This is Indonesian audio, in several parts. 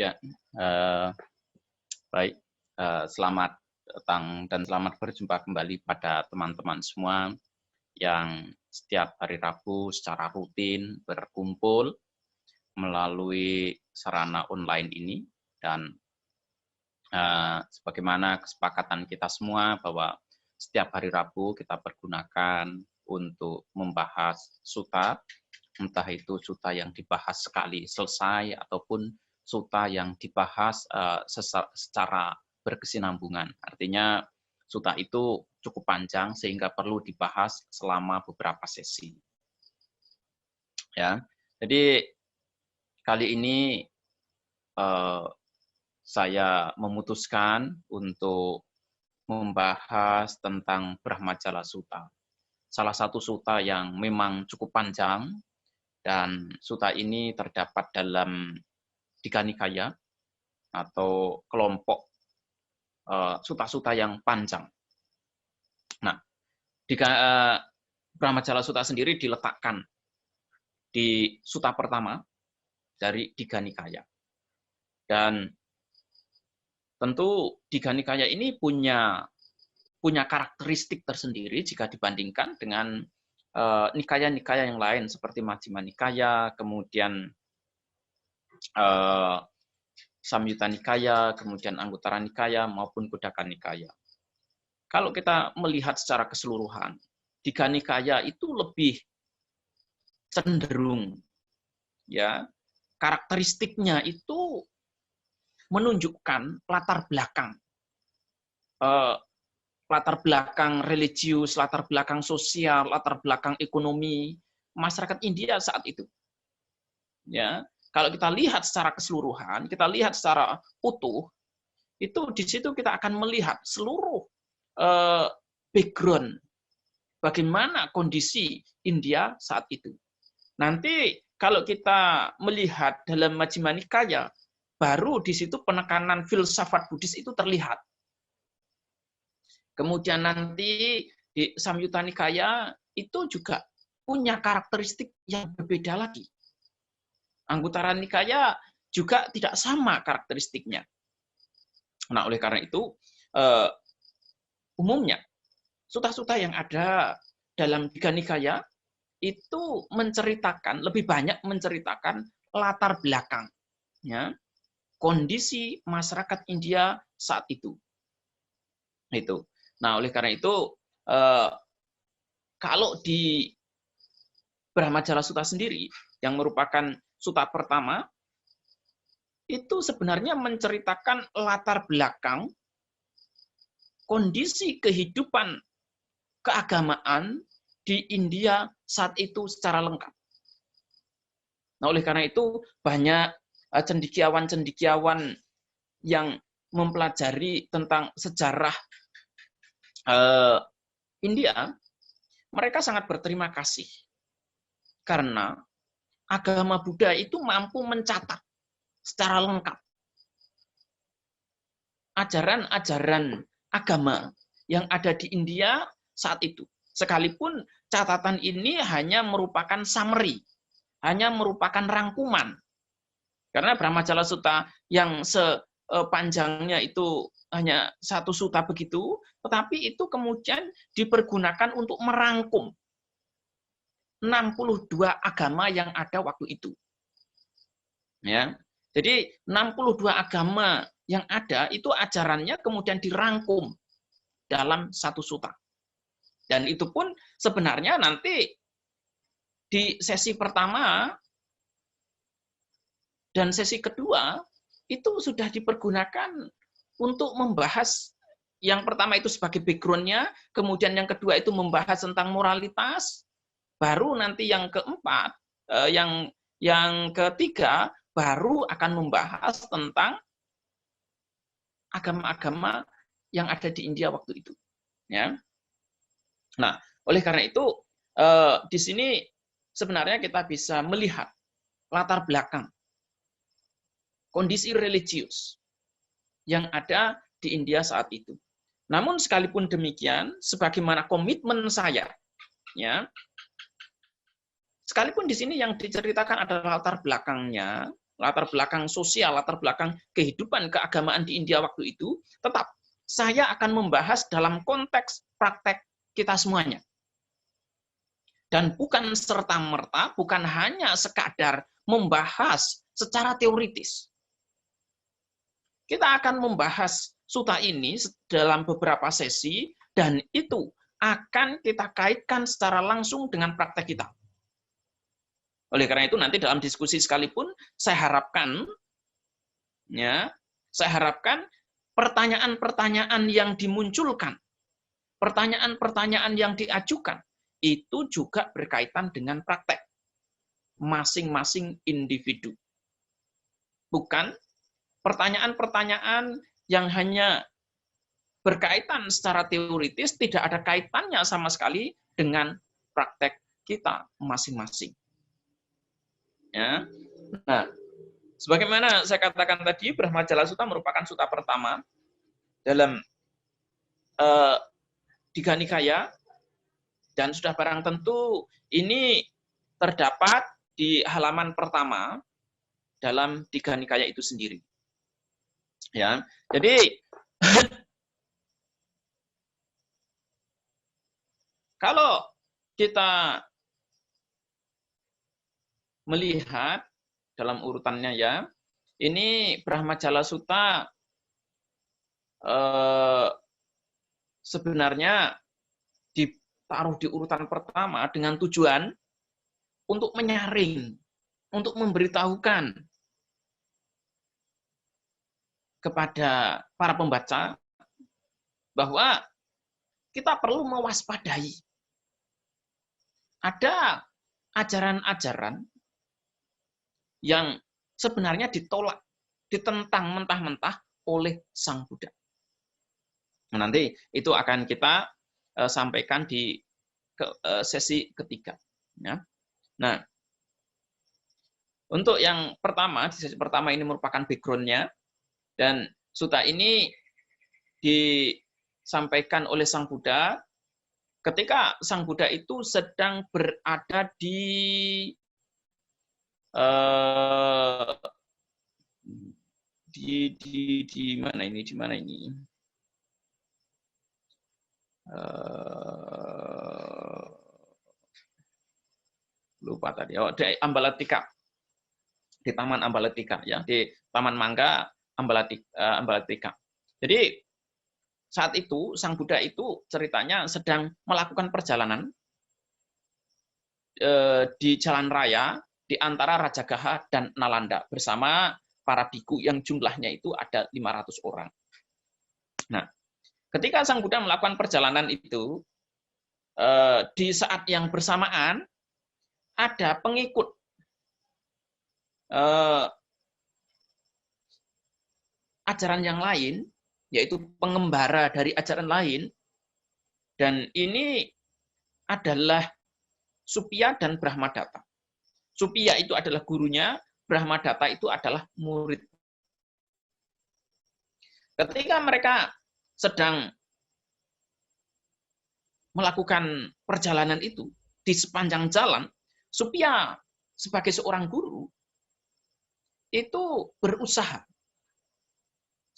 Ya, baik. Selamat datang dan selamat berjumpa kembali pada teman-teman semua yang setiap hari Rabu secara rutin berkumpul melalui sarana online ini. Dan sebagaimana kesepakatan kita semua bahwa setiap hari Rabu kita pergunakan untuk membahas sutta, entah itu sutta yang dibahas sekali selesai ataupun sutta yang dibahas secara berkesinambungan. Artinya sutta itu cukup panjang sehingga perlu dibahas selama beberapa sesi. Ya, jadi kali ini saya memutuskan untuk membahas tentang Brahmajala Sutta. Salah satu sutta yang memang cukup panjang, dan sutta ini terdapat dalam Digha Nikaya atau kelompok sutta-sutta yang panjang. Nah, Brahmajala Sutta sendiri diletakkan di sutta pertama dari Digha Nikaya. Dan tentu Digha Nikaya ini punya karakteristik tersendiri jika dibandingkan dengan nikaya-nikaya yang lain seperti Majjhima Nikaya, kemudian Samyutta Nikaya, kemudian Anguttara Nikaya maupun Khuddaka Nikaya. Kalau kita melihat secara keseluruhan, Digha Nikaya itu lebih cenderung, ya, karakteristiknya itu menunjukkan latar belakang religius, latar belakang sosial, latar belakang ekonomi masyarakat India saat itu. Ya, kalau kita lihat secara keseluruhan, kita lihat secara utuh, itu di situ kita akan melihat seluruh background bagaimana kondisi India saat itu. Nanti kalau kita melihat dalam Majjhima Nikaya, baru di situ penekanan filsafat Buddhis itu terlihat. Kemudian nanti di Samyutta Nikaya itu juga punya karakteristik yang berbeda lagi. Anguttara Nikaya juga tidak sama karakteristiknya. Nah, oleh karena itu, umumnya sutta-sutta yang ada dalam Digha Nikaya itu lebih banyak menceritakan latar belakang, ya, kondisi masyarakat India saat itu. Itu. Nah, oleh karena itu, kalau di Brahmajala Sutta sendiri, yang merupakan sutta pertama, itu sebenarnya menceritakan latar belakang kondisi kehidupan keagamaan di India saat itu secara lengkap. Nah, oleh karena itu, banyak cendekiawan-cendekiawan yang mempelajari tentang sejarah India, mereka sangat berterima kasih karena agama Buddha itu mampu mencatat secara lengkap ajaran-ajaran agama yang ada di India saat itu. Sekalipun catatan ini hanya merupakan summary, hanya merupakan rangkuman. Karena Brahmajala Sutta yang sepanjangnya itu hanya satu sutta begitu, tetapi itu kemudian dipergunakan untuk merangkum 62 agama yang ada waktu itu. Ya. Jadi 62 agama yang ada itu ajarannya kemudian dirangkum dalam satu sutta. Dan itu pun sebenarnya nanti di sesi pertama dan sesi kedua itu sudah dipergunakan untuk membahas, yang pertama itu sebagai background-nya, kemudian yang kedua itu membahas tentang moralitas, baru nanti yang keempat, yang ketiga baru akan membahas tentang agama-agama yang ada di India waktu itu. Ya. Nah, oleh karena itu di sini sebenarnya kita bisa melihat latar belakang kondisi religius yang ada di India saat itu. Namun sekalipun demikian, sebagaimana komitmen saya, ya, sekalipun di sini yang diceritakan adalah latar belakangnya, latar belakang sosial, latar belakang kehidupan keagamaan di India waktu itu, tetap saya akan membahas dalam konteks praktek kita semuanya. Dan bukan serta-merta, bukan hanya sekadar membahas secara teoritis. Kita akan membahas sutta ini dalam beberapa sesi, dan itu akan kita kaitkan secara langsung dengan praktek kita. Oleh karena itu nanti dalam diskusi sekalipun, saya harapkan pertanyaan-pertanyaan yang dimunculkan, pertanyaan-pertanyaan yang diajukan, itu juga berkaitan dengan praktek masing-masing individu. Bukan pertanyaan-pertanyaan yang hanya berkaitan secara teoritis, tidak ada kaitannya sama sekali dengan praktek kita masing-masing. Ya. Nah, sebagaimana saya katakan tadi, Brahmajala Sutta merupakan sutta pertama dalam Digha Nikaya, dan sudah barang tentu ini terdapat di halaman pertama dalam Digha Nikaya itu sendiri. Ya, jadi kalau kita melihat dalam urutannya ya, ini Brahmajala Sutta sebenarnya ditaruh di urutan pertama dengan tujuan untuk menyaring, untuk memberitahukan kepada para pembaca bahwa kita perlu mewaspadai. Ada ajaran-ajaran yang sebenarnya ditolak, ditentang mentah-mentah oleh Sang Buddha. Nah, nanti itu akan kita sampaikan di sesi ketiga. Ya. Nah, untuk yang pertama, di sesi pertama ini merupakan background-nya, dan sutta ini disampaikan oleh Sang Buddha ketika Sang Buddha itu sedang berada di mana ini? Di mana ini? Lupa tadi. Oh, di Ambalatika. Di Taman Ambalatika ya, di Taman Mangga Ambalatika. Jadi saat itu Sang Buddha itu ceritanya sedang melakukan perjalanan di jalan raya di antara Rajagaha dan Nalanda bersama para biku yang jumlahnya itu ada 500 orang. Nah, ketika Sang Buddha melakukan perjalanan itu, di saat yang bersamaan ada pengikut ajaran yang lain, yaitu pengembara dari ajaran lain, dan ini adalah Suppiya dan Brahmadatta. Suppiya itu adalah gurunya, Brahmadatta itu adalah murid. Ketika mereka sedang melakukan perjalanan itu, di sepanjang jalan, Suppiya sebagai seorang guru, itu berusaha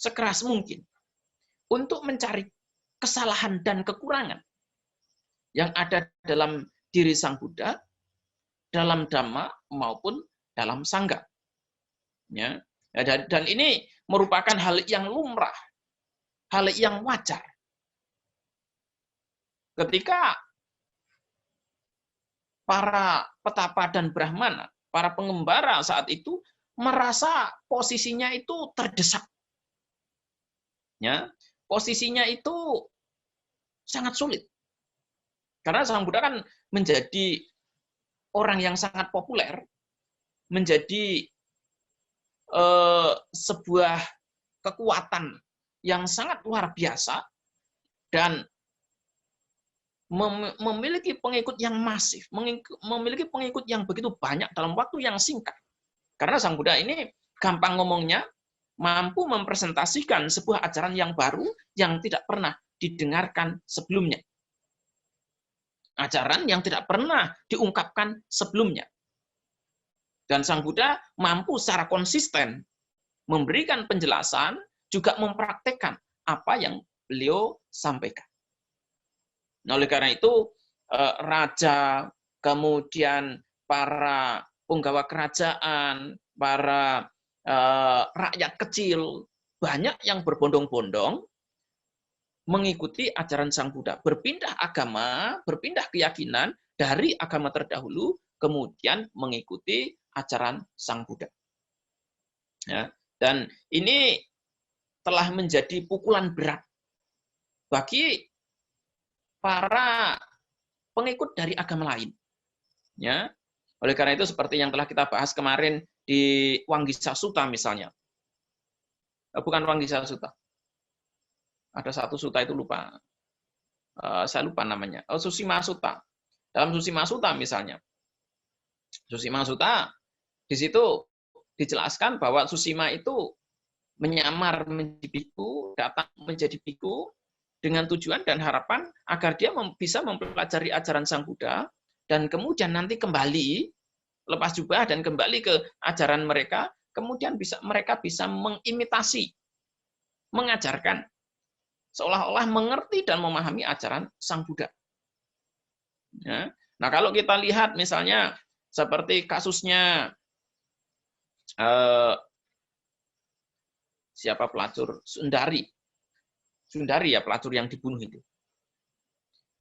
sekeras mungkin untuk mencari kesalahan dan kekurangan yang ada dalam diri Sang Buddha, dalam Dhamma maupun dalam Sangha. Ya. Dan ini merupakan hal yang lumrah, hal yang wajar. Ketika para petapa dan brahmana, para pengembara saat itu merasa posisinya itu terdesak. Ya, posisinya itu sangat sulit. Karena Sang Buddha kan menjadi orang yang sangat populer, menjadi sebuah kekuatan yang sangat luar biasa, dan memiliki pengikut yang masif, memiliki pengikut yang begitu banyak dalam waktu yang singkat. Karena Sang Buddha ini gampang ngomongnya, mampu mempresentasikan sebuah ajaran yang baru yang tidak pernah didengarkan sebelumnya. Ajaran yang tidak pernah diungkapkan sebelumnya. Dan Sang Buddha mampu secara konsisten memberikan penjelasan, juga mempraktekkan apa yang beliau sampaikan. Nah, oleh karena itu, raja, kemudian para penggawa kerajaan, para rakyat kecil, banyak yang berbondong-bondong mengikuti ajaran Sang Buddha, berpindah agama, berpindah keyakinan dari agama terdahulu, kemudian mengikuti ajaran Sang Buddha. Ya, dan ini telah menjadi pukulan berat bagi para pengikut dari agama lain. Ya, oleh karena itu seperti yang telah kita bahas kemarin di Wanggisa Sutta misalnya. Bukan Wanggisa Sutta. Ada satu sutta itu lupa. Saya lupa namanya. Susima Sutta. Dalam Susima Sutta misalnya. Susima Sutta, di situ dijelaskan bahwa Susima itu menyamar menjadi biku, datang menjadi biku, dengan tujuan dan harapan agar dia bisa mempelajari ajaran Sang Buddha, dan kemudian nanti kembali, lepas jubah dan kembali ke ajaran mereka, kemudian mereka bisa mengimitasi, mengajarkan, seolah-olah mengerti dan memahami ajaran Sang Buddha. Ya. Nah, kalau kita lihat misalnya seperti kasusnya siapa pelacur Sundari ya, pelacur yang dibunuh itu.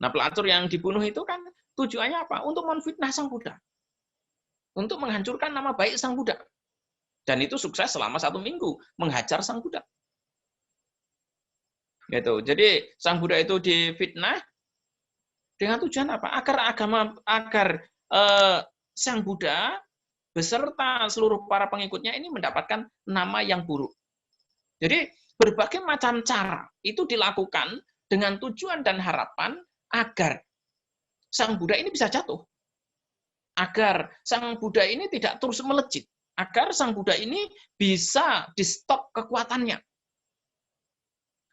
Nah, pelacur yang dibunuh itu kan tujuannya apa? Untuk menfitnah Sang Buddha, untuk menghancurkan nama baik Sang Buddha. Dan itu sukses selama 1 minggu menghajar Sang Buddha. Gitu. Jadi Sang Buddha itu difitnah dengan tujuan apa? Agar Sang Buddha beserta seluruh para pengikutnya ini mendapatkan nama yang buruk. Jadi berbagai macam cara itu dilakukan dengan tujuan dan harapan agar Sang Buddha ini bisa jatuh. Agar Sang Buddha ini tidak terus melejit. Agar Sang Buddha ini bisa di-stop kekuatannya.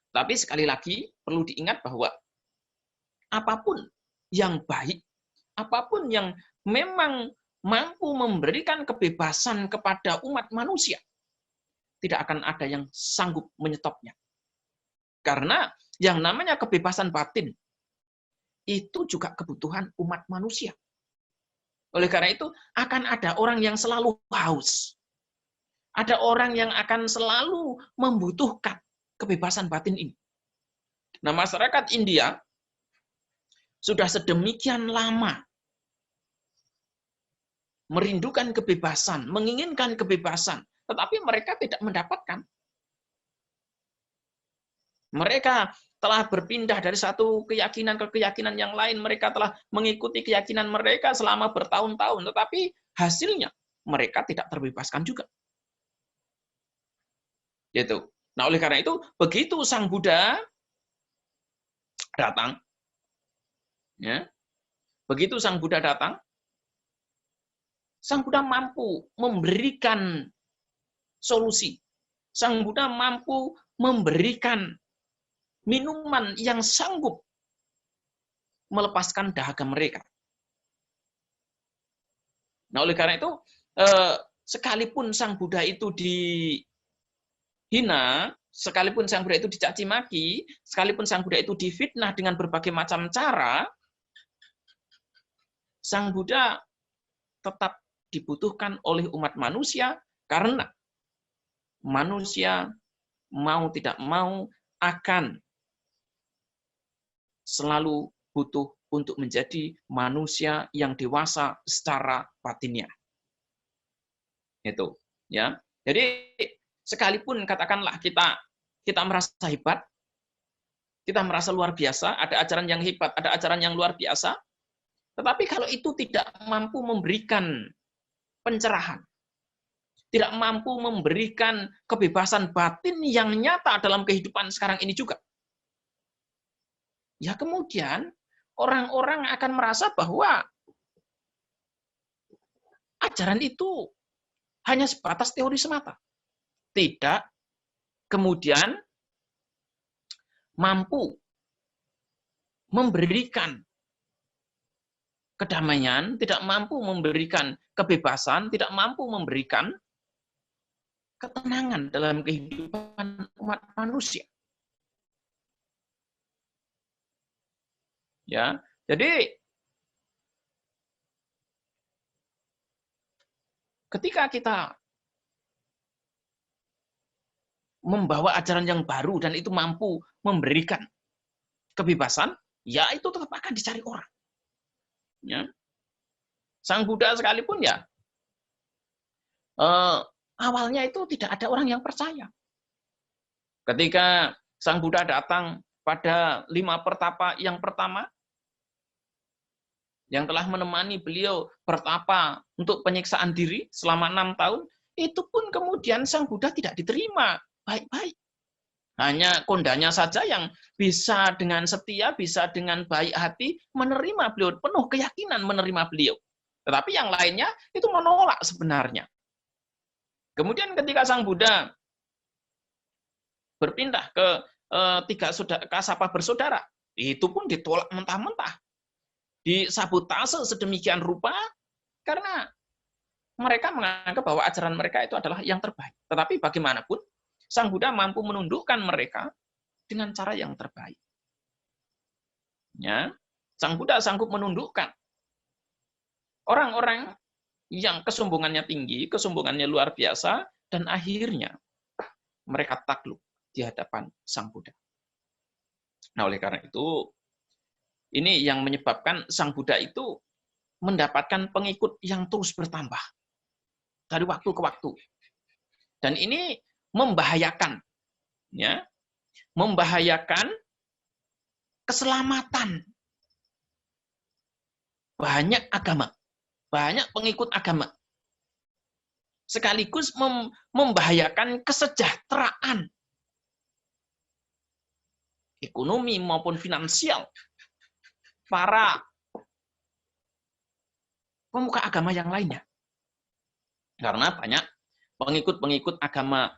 Tapi sekali lagi perlu diingat bahwa apapun yang baik, apapun yang memang mampu memberikan kebebasan kepada umat manusia, tidak akan ada yang sanggup menyetopnya. Karena yang namanya kebebasan batin, itu juga kebutuhan umat manusia. Oleh karena itu, akan ada orang yang selalu haus. Ada orang yang akan selalu membutuhkan kebebasan batin ini. Nah, masyarakat India sudah sedemikian lama merindukan kebebasan, menginginkan kebebasan, tetapi mereka tidak mendapatkan. Mereka telah berpindah dari satu keyakinan ke keyakinan yang lain, mereka telah mengikuti keyakinan mereka selama bertahun-tahun, tetapi hasilnya mereka tidak terbebaskan juga. Gitu. Nah, oleh karena itu, begitu Sang Buddha datang, ya, begitu Sang Buddha datang, Sang Buddha mampu memberikan solusi. Sang Buddha mampu memberikan minuman yang sanggup melepaskan dahaga mereka. Nah, oleh karena itu, sekalipun Sang Buddha itu dihina, sekalipun Sang Buddha itu dicaci maki, sekalipun Sang Buddha itu difitnah dengan berbagai macam cara, Sang Buddha tetap dibutuhkan oleh umat manusia karena manusia mau tidak mau akan selalu butuh untuk menjadi manusia yang dewasa secara batinnya. Itu, ya. Jadi sekalipun katakanlah kita merasa hebat, kita merasa luar biasa, ada ajaran yang hebat, ada ajaran yang luar biasa, tetapi kalau itu tidak mampu memberikan pencerahan, tidak mampu memberikan kebebasan batin yang nyata dalam kehidupan sekarang ini juga, ya kemudian orang-orang akan merasa bahwa ajaran itu hanya sebatas teori semata. Tidak kemudian mampu memberikan kedamaian, tidak mampu memberikan kebebasan, tidak mampu memberikan ketenangan dalam kehidupan umat manusia. Ya, jadi ketika kita membawa ajaran yang baru dan itu mampu memberikan kebebasan, ya itu tetap akan dicari orang. Ya. Sang Buddha sekalipun ya, awalnya itu tidak ada orang yang percaya. Ketika Sang Buddha datang pada 5 pertapa yang pertama, yang telah menemani beliau bertapa untuk penyiksaan diri selama 6 tahun, itu pun kemudian Sang Buddha tidak diterima baik-baik. Hanya kondanya saja yang bisa dengan setia, bisa dengan baik hati menerima beliau, penuh keyakinan menerima beliau. Tetapi yang lainnya itu menolak sebenarnya. Kemudian ketika Sang Buddha berpindah ke 3 kasapa bersaudara, itu pun ditolak mentah-mentah. Disabotase sedemikian rupa karena mereka menganggap bahwa ajaran mereka itu adalah yang terbaik. Tetapi bagaimanapun, Sang Buddha mampu menundukkan mereka dengan cara yang terbaik. Ya, Sang Buddha sanggup menundukkan orang-orang yang kesombongannya tinggi, kesombongannya luar biasa, dan akhirnya mereka takluk di hadapan Sang Buddha. Nah, oleh karena itu, ini yang menyebabkan Sang Buddha itu mendapatkan pengikut yang terus bertambah dari waktu ke waktu. Dan ini membahayakan, ya, membahayakan keselamatan banyak agama, banyak pengikut agama. Sekaligus membahayakan kesejahteraan ekonomi maupun finansial para pemuka agama yang lainnya. Karena banyak pengikut-pengikut agama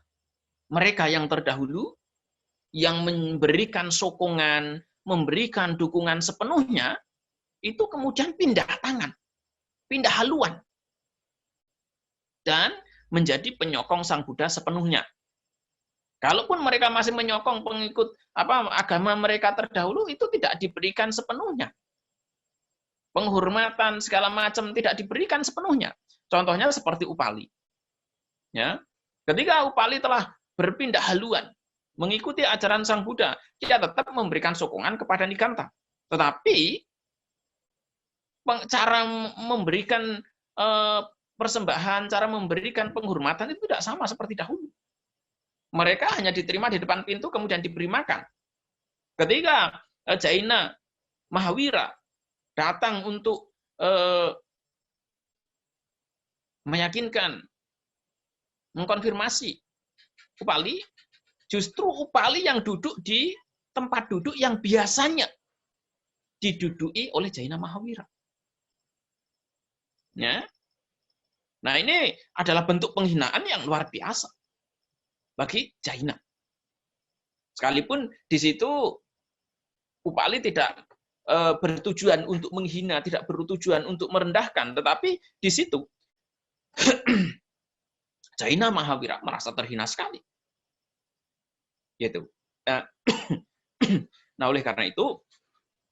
mereka yang terdahulu yang memberikan sokongan, memberikan dukungan sepenuhnya, itu kemudian pindah tangan, pindah haluan, dan menjadi penyokong Sang Buddha sepenuhnya. Kalaupun mereka masih menyokong pengikut agama mereka terdahulu, itu tidak diberikan sepenuhnya. Penghormatan segala macam tidak diberikan sepenuhnya. Contohnya seperti Upali. Ya, ketika Upali telah berpindah haluan, mengikuti ajaran Sang Buddha, dia tetap memberikan sokongan kepada Niganta. Tetapi cara memberikan persembahan, cara memberikan penghormatan itu tidak sama seperti dahulu. Mereka hanya diterima di depan pintu, kemudian diberi makan. Ketika Jaina Mahavira datang untuk meyakinkan, mengkonfirmasi Upali, justru Upali yang duduk di tempat duduk yang biasanya diduduki oleh Jaina Mahavira. Ya. Nah, ini adalah bentuk penghinaan yang luar biasa bagi Jaina. Sekalipun di situ Upali tidak bertujuan untuk menghina, tidak bertujuan untuk merendahkan, tetapi di situ Jaina Mahavira merasa terhina sekali. Gitu. Nah, oleh karena itu,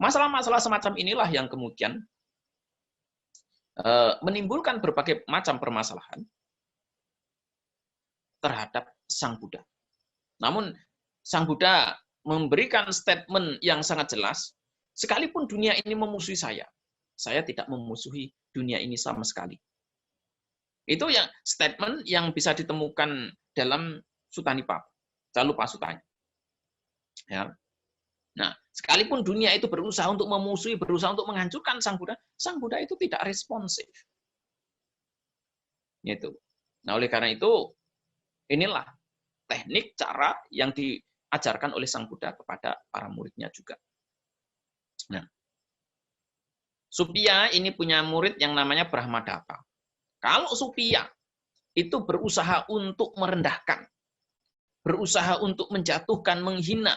masalah-masalah semacam inilah yang kemudian menimbulkan berbagai macam permasalahan terhadap Sang Buddha. Namun, Sang Buddha memberikan statement yang sangat jelas, sekalipun dunia ini memusuhi saya tidak memusuhi dunia ini sama sekali. Itu yang statement yang bisa ditemukan dalam Sutta Nipapa. Jangan lupa sutanya. Ya. Nah, sekalipun dunia itu berusaha untuk memusuhi, berusaha untuk menghancurkan Sang Buddha itu tidak responsif. Gitu. Nah, oleh karena itu, inilah teknik cara yang diajarkan oleh Sang Buddha kepada para muridnya juga. Nah, Suppiya ini punya murid yang namanya Brahmadatta. Kalau Suppiya itu berusaha untuk merendahkan, berusaha untuk menjatuhkan, menghina,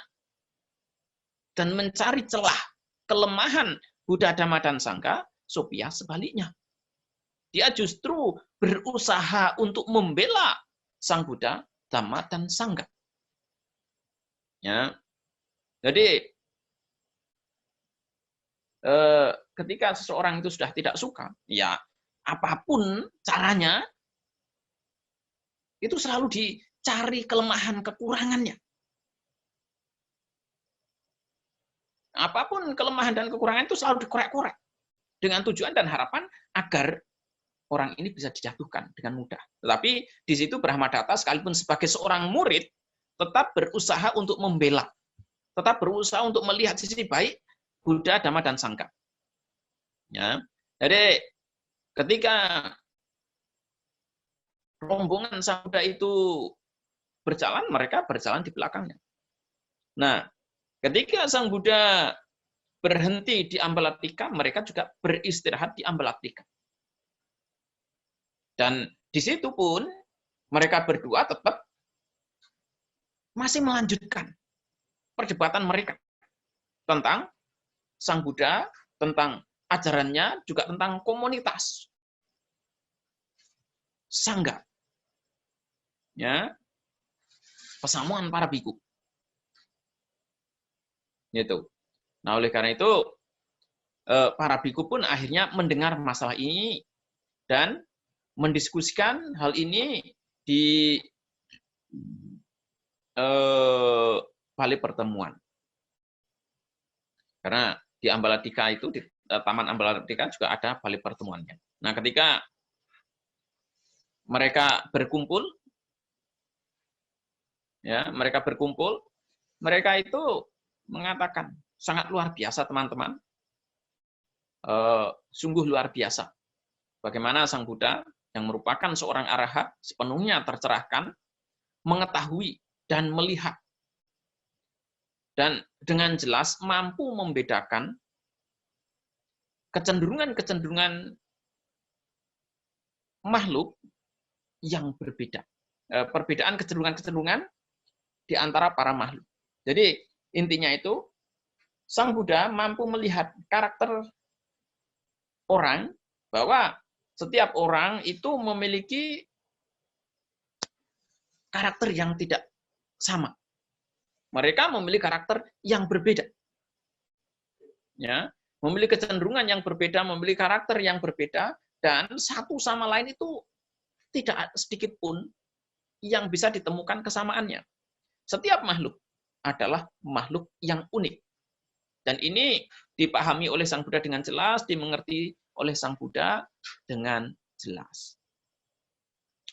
dan mencari celah kelemahan Buddha, Dhamma, dan Sangha, Sophia sebaliknya. Dia justru berusaha untuk membela Sang Buddha, Dhamma, dan Sangha. Ya. Jadi, ketika seseorang itu sudah tidak suka, ya apapun caranya, itu selalu dicari kelemahan, kekurangannya. Apapun kelemahan dan kekurangan itu selalu dikorek-korek dengan tujuan dan harapan agar orang ini bisa dijatuhkan dengan mudah. Tetapi di situ Brahmadatta sekalipun sebagai seorang murid tetap berusaha untuk membela, tetap berusaha untuk melihat sisi baik Buddha, Dhamma, dan Sangha. Ya. Jadi ketika rombongan Sang Buddha itu berjalan, mereka berjalan di belakangnya. Nah, ketika Sang Buddha berhenti di Ambalatika, mereka juga beristirahat di Ambalatika. Dan di situ pun mereka berdua tetap masih melanjutkan perdebatan mereka tentang Sang Buddha, tentang ajarannya, juga tentang komunitas Sangha. Ya, pesamuan para biku. Gitu. Nah, oleh karena itu para biku pun akhirnya mendengar masalah ini dan mendiskusikan hal ini di balai pertemuan. Karena di Ambalatika itu, di Taman Ambalatika juga ada balai pertemuannya. Nah, ketika mereka berkumpul, mereka itu mengatakan, sangat luar biasa teman-teman, sungguh luar biasa. Bagaimana Sang Buddha yang merupakan seorang arahat sepenuhnya tercerahkan, mengetahui dan melihat, dan dengan jelas mampu membedakan kecenderungan-kecenderungan makhluk yang berbeda. Perbedaan kecenderungan-kecenderungan di antara para makhluk. Jadi intinya itu, Sang Buddha mampu melihat karakter orang, bahwa setiap orang itu memiliki karakter yang tidak sama. Mereka memiliki karakter yang berbeda. Ya, memiliki kecenderungan yang berbeda, memiliki karakter yang berbeda, dan satu sama lain itu tidak sedikit pun yang bisa ditemukan kesamaannya. Setiap makhluk adalah makhluk yang unik. Dan ini dipahami oleh Sang Buddha dengan jelas, dimengerti oleh Sang Buddha dengan jelas.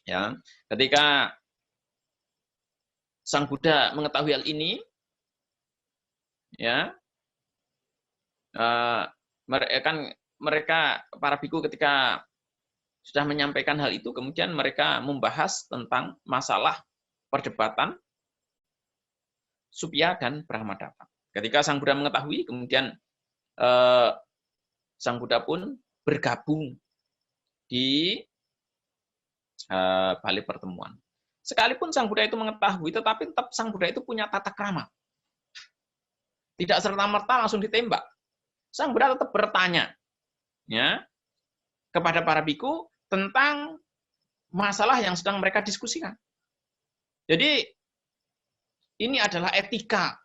Ya, ketika Sang Buddha mengetahui hal ini, ya, mereka para biku ketika sudah menyampaikan hal itu, kemudian mereka membahas tentang masalah perdebatan Supya dan Brahmadatta. Ketika Sang Buddha mengetahui, kemudian Sang Buddha pun bergabung di balai pertemuan. Sekalipun Sang Buddha itu mengetahui, tetapi tetap Sang Buddha itu punya tata krama. Tidak serta-merta langsung ditembak. Sang Buddha tetap bertanya, ya, kepada para biku tentang masalah yang sedang mereka diskusikan. Jadi ini adalah etika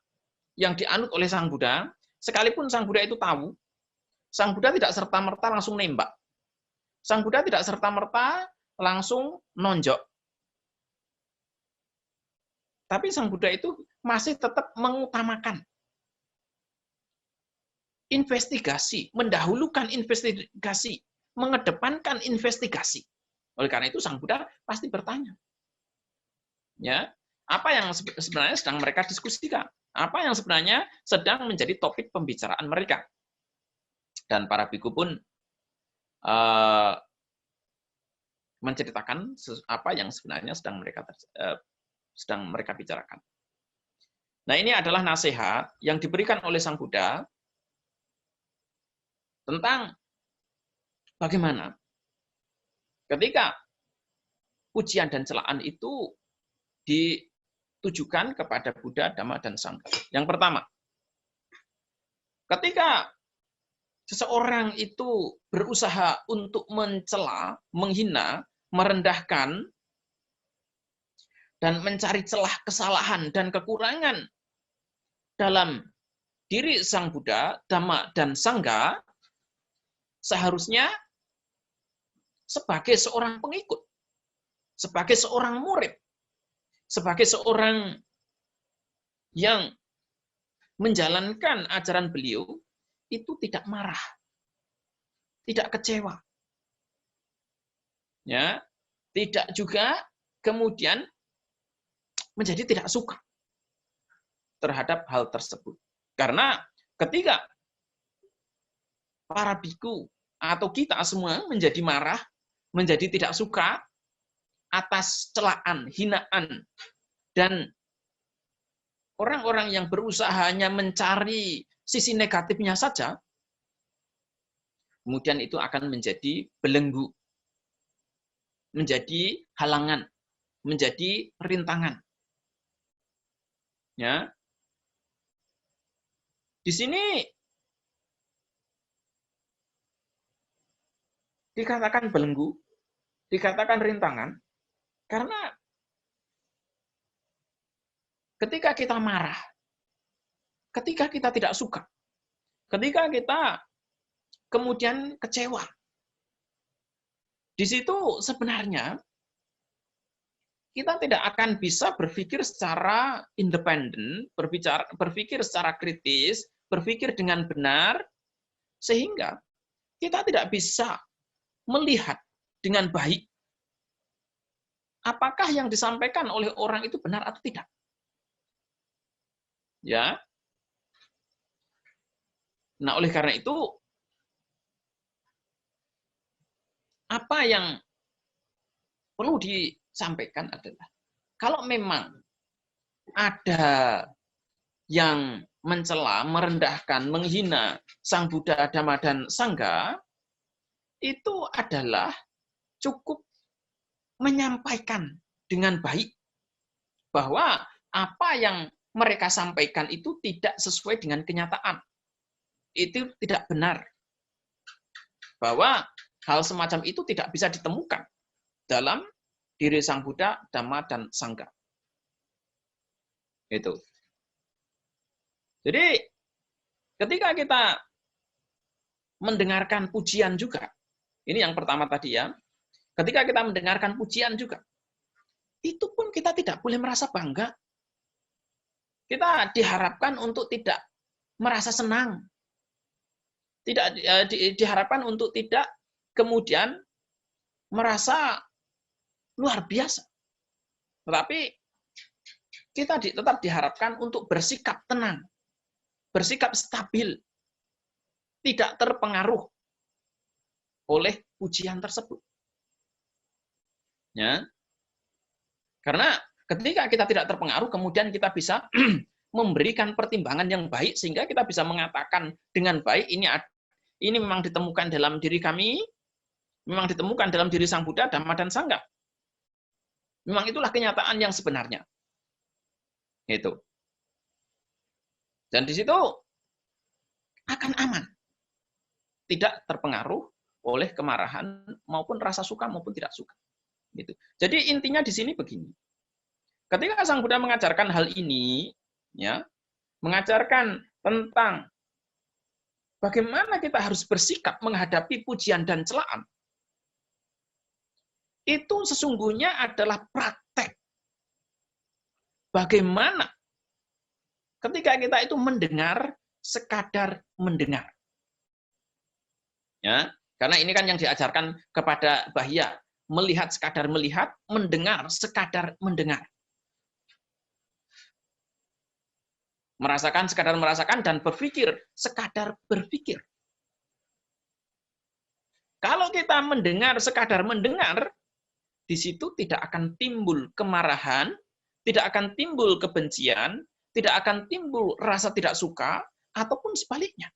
yang dianut oleh Sang Buddha. Sekalipun Sang Buddha itu tahu, Sang Buddha tidak serta-merta langsung nembak. Sang Buddha tidak serta-merta langsung nonjok. Tapi Sang Buddha itu masih tetap mengutamakan investigasi, mendahulukan investigasi, mengedepankan investigasi. Oleh karena itu Sang Buddha pasti bertanya, ya, apa yang sebenarnya sedang mereka diskusikan, apa yang sebenarnya sedang menjadi topik pembicaraan mereka. Dan para biku pun menceritakan apa yang sebenarnya sedang mereka bicarakan. Nah, ini adalah nasihat yang diberikan oleh Sang Buddha tentang bagaimana ketika pujian dan celaan itu ditujukan kepada Buddha, Dhamma, dan Sangha. Yang pertama, ketika seseorang itu berusaha untuk mencela, menghina, merendahkan, dan mencari celah kesalahan dan kekurangan dalam diri Sang Buddha, Dhamma, dan Sangha, seharusnya sebagai seorang pengikut, sebagai seorang murid, sebagai seorang yang menjalankan ajaran beliau, itu tidak marah, tidak kecewa, ya, tidak juga kemudian menjadi tidak suka terhadap hal tersebut. Karena ketika para biku atau kita semua menjadi marah, menjadi tidak suka atas celaan, hinaan, dan orang-orang yang berusaha hanya mencari sisi negatifnya saja, kemudian itu akan menjadi belenggu, menjadi halangan, menjadi rintangan. Ya. Di sini dikatakan belenggu, dikatakan rintangan, karena ketika kita marah, ketika kita tidak suka, ketika kita kemudian kecewa, di situ sebenarnya kita tidak akan bisa berpikir secara independen, berpikir secara kritis, berpikir dengan benar, sehingga kita tidak bisa melihat dengan baik apakah yang disampaikan oleh orang itu benar atau tidak. Ya. Nah, oleh karena itu, apa yang perlu disampaikan adalah, kalau memang ada yang mencela, merendahkan, menghina Sang Buddha, Dhamma, dan Sangha, itu adalah cukup menyampaikan dengan baik bahwa apa yang mereka sampaikan itu tidak sesuai dengan kenyataan. Itu tidak benar. Bahwa hal semacam itu tidak bisa ditemukan dalam diri Sang Buddha, Dhamma, dan Sangha. Itu. Jadi, ketika kita mendengarkan pujian juga, ini yang pertama tadi ya, ketika kita mendengarkan pujian juga, itu pun kita tidak boleh merasa bangga. Kita diharapkan untuk tidak merasa senang. Tidak diharapkan untuk tidak kemudian merasa luar biasa. Tetapi kita tetap diharapkan untuk bersikap tenang, bersikap stabil, tidak terpengaruh oleh pujian tersebut. Ya. Karena ketika kita tidak terpengaruh, kemudian kita bisa memberikan pertimbangan yang baik, sehingga kita bisa mengatakan dengan baik, ini memang ditemukan dalam diri kami, memang ditemukan dalam diri Sang Buddha, Dhamma, dan Sangha. Memang itulah kenyataan yang sebenarnya. Itu. Dan di situ akan aman. Tidak terpengaruh oleh kemarahan maupun rasa suka maupun tidak suka. Gitu. Jadi intinya di sini begini. Ketika Sang Buddha mengajarkan hal ini, ya, mengajarkan tentang bagaimana kita harus bersikap menghadapi pujian dan celaan, itu sesungguhnya adalah praktek. Bagaimana ketika kita itu mendengar, sekadar mendengar. Ya, karena ini kan yang diajarkan kepada bahya, melihat sekadar melihat, mendengar sekadar mendengar. Merasakan sekadar merasakan, dan berpikir sekadar berpikir. Kalau kita mendengar sekadar mendengar, di situ tidak akan timbul kemarahan, tidak akan timbul kebencian, tidak akan timbul rasa tidak suka, ataupun sebaliknya.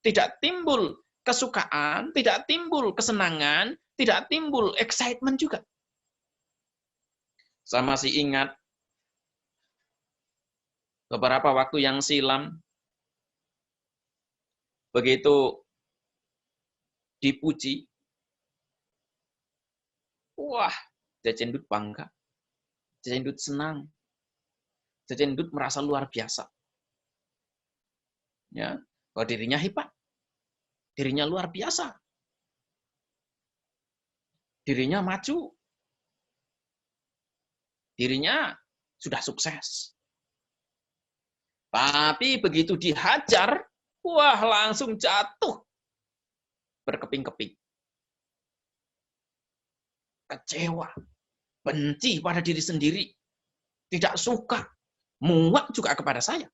Tidak timbul kesukaan, tidak timbul kesenangan, tidak timbul excitement juga. Saya masih ingat beberapa waktu yang silam, begitu dipuji, wah, Cecendut bangga, Cecendut senang, Cecendut merasa luar biasa. Ya, bahwa dirinya hebat, dirinya luar biasa, dirinya maju, dirinya sudah sukses. Tapi begitu dihajar, wah langsung jatuh berkeping-keping. Kecewa, benci pada diri sendiri, tidak suka, muak juga kepada saya.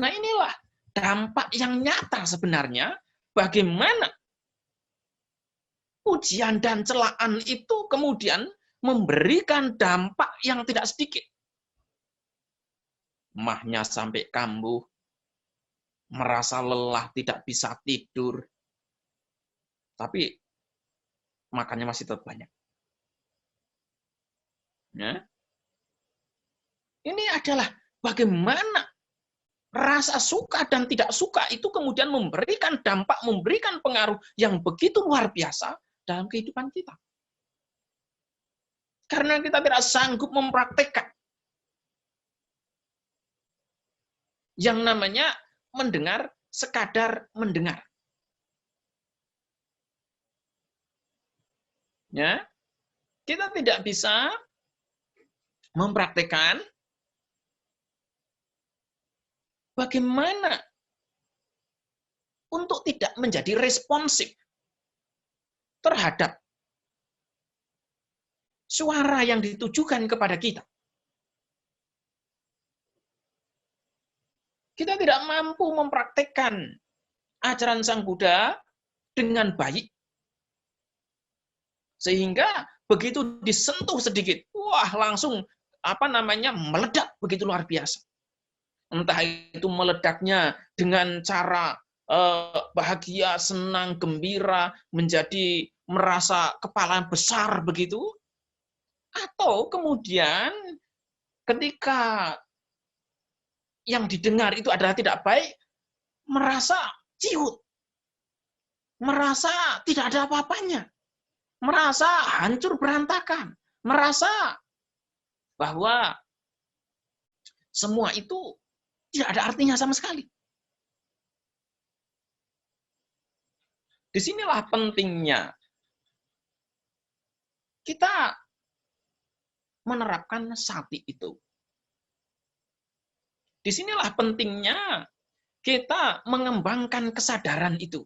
Nah inilah dampak yang nyata sebenarnya bagaimana ujian dan celaan itu kemudian memberikan dampak yang tidak sedikit. Mahnya sampai kambuh, merasa lelah, tidak bisa tidur, tapi makannya masih tetap banyak. Ya. Ini adalah bagaimana rasa suka dan tidak suka itu kemudian memberikan dampak, memberikan pengaruh yang begitu luar biasa dalam kehidupan kita. Karena kita tidak sanggup mempraktekkan yang namanya mendengar sekadar mendengar. Ya, kita tidak bisa mempraktekkan bagaimana untuk tidak menjadi responsif terhadap suara yang ditujukan kepada kita. Kita tidak mampu mempraktekkan ajaran Sang Buddha dengan baik. Sehingga begitu disentuh sedikit, wah langsung meledak begitu luar biasa. Entah itu meledaknya dengan cara bahagia, senang, gembira, menjadi merasa kepala besar begitu, atau kemudian ketika yang didengar itu adalah tidak baik, merasa ciut, merasa tidak ada apa-apanya, merasa hancur berantakan, merasa bahwa semua itu tidak ada artinya sama sekali. Disinilah pentingnya kita menerapkan sati itu. Disinilah pentingnya kita mengembangkan kesadaran itu.